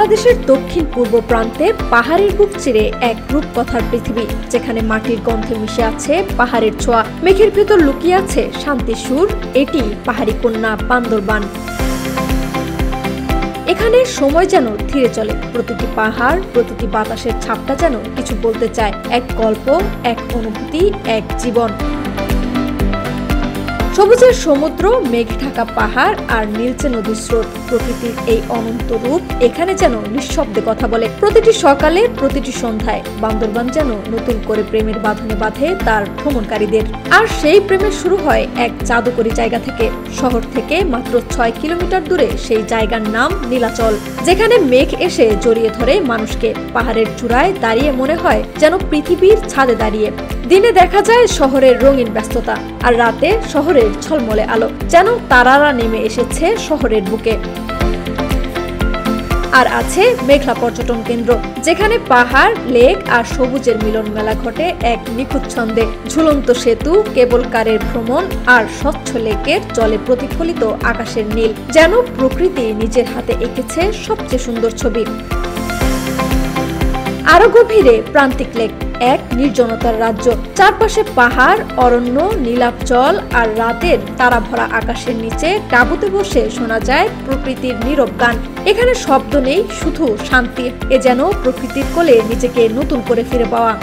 বাংলাদেশের দক্ষিণ পূর্ব প্রান্তে পাহাড়ের বুক চিরে এক রূপকথার পৃথিবী, যেখানে মাটির গন্ধে মিশে আছে পাহাড়ের ছোঁয়া, মেঘের ভেতর লুকিয়ে আছে শান্তির সুর। এটি পাহাড়ি কন্যা বান্দরবান। এখানে সময় যেন ধীরে চলে, প্রতিটি পাহাড়, প্রতিটি বাতাসের ছাপটা যেন কিছু বলতে চায়। এক গল্প, এক অনুভূতি, এক জীবন। সবুজের সমুদ্র, মেঘ ঢাকা পাহাড় আর নীলচে নদীর স্রোত, প্রকৃতির এই অনন্ত রূপ এখানে যেন নিঃশব্দে কথা বলে। প্রতিটি সকালে, প্রতিটি সন্ধ্যায় বান্দরবান যেন নতুন করে প্রেমের বাঁধনে বাঁধে তার ভ্রমণকারীদের। আর সেই প্রেমের শুরু হয় এক জাদুকরী জায়গা থেকে। শহর থেকে মাত্র 6 কিলোমিটার দূরে সেই জায়গার নাম নীলাচল, যেখানে মেঘ এসে জড়িয়ে ধরে মানুষকে। পাহাড়ের চূড়ায় দাঁড়িয়ে মনে হয় যেন পৃথিবীর ছাদে দাঁড়িয়ে। দিনে দেখা যায় শহরের রঙিন ব্যস্ততা, আর রাতে শহরের ঝলমলে আলো, যেন তারারা নেমে এসেছে শহরের বুকে। আর আছে মেঘলা পর্যটন কেন্দ্র, যেখানে পাহাড়, লেক আর সবুজের মিলন মেলা ঘটে এক নিখুঁত ছন্দে। ঝুলন্ত সেতু, কেবল কারের ভ্রমণ আর স্বচ্ছ লেকের জলে প্রতিফলিত আকাশের নীল, যেন প্রকৃতি নিজের হাতে এঁকেছে সবচেয়ে সুন্দর ছবি। আরো গভীরে প্রান্তিক লেক, এক নির্জনতার রাজ্য। চারপাশে পাহাড়, অরণ্য, নীলাভ জল আর রাতের তারা ভরা আকাশের নিচে তাঁবুতে বসে শোনা যায় প্রকৃতির নীরব গান। এখানে শব্দ নেই, শুধু শান্তি। এ যেন প্রকৃতির কোলে নিজেকে নতুন করে ফিরে পাওয়া।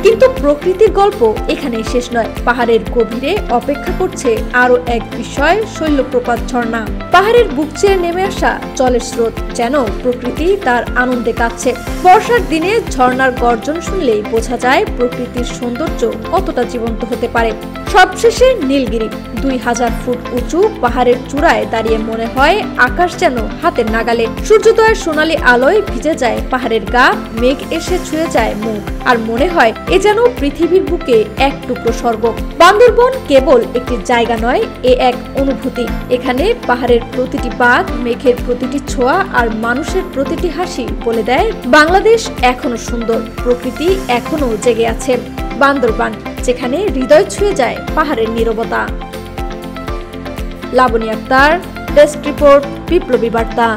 কিন্তু প্রকৃতির গল্প এখানেই শেষ নয়। পাহাড়ের গভীরে অপেক্ষা করছে আরো এক বিষয়, শৈলপ্রপাত ঝর্ণা। পাহাড়ের বুক চিরে নেমে আসা জলের স্রোত, যেন প্রকৃতি তার আনন্দে কাঁদছে। বর্ষার দিনে ঝর্ণার গর্জন শুনলেই বোঝা যায় প্রকৃতির সৌন্দর্য কতটা জীবন্ত হতে পারে। সবশেষে নীলগিরি, 2000 ফুট উঁচু পাহাড়ের চূড়ায় দাঁড়িয়ে মনে হয় আকাশ যেন হাতের নাগালে। সূর্যোদয়ের সোনালী আলোয় ভিজে যায় পাহাড়ের গা, মেঘ এসে ছুঁয়ে যায় মুখ, আর মনে হয় এ যেন পৃথিবীর বুকে এক টুকরো স্বর্গ। বান্দরবন কেবল একটি জায়গা নয়, এ এক অনুভূতি। এখানে পাহাড়ের প্রতিটি বাঁক, মেঘের প্রতিটি ছোঁয়া আর মানুষের প্রতিটি হাসি বলে দেয় বাংলাদেশ এখনো সুন্দর, প্রকৃতি এখনো জেগে আছে। বান্দরবান, যেখানে হৃদয় ছুঁয়ে যায় পাহাড়ের নীরবতা। লাবনী আক্তার, ডেস্ক রিপোর্ট, বিপ্লবী বার্তা।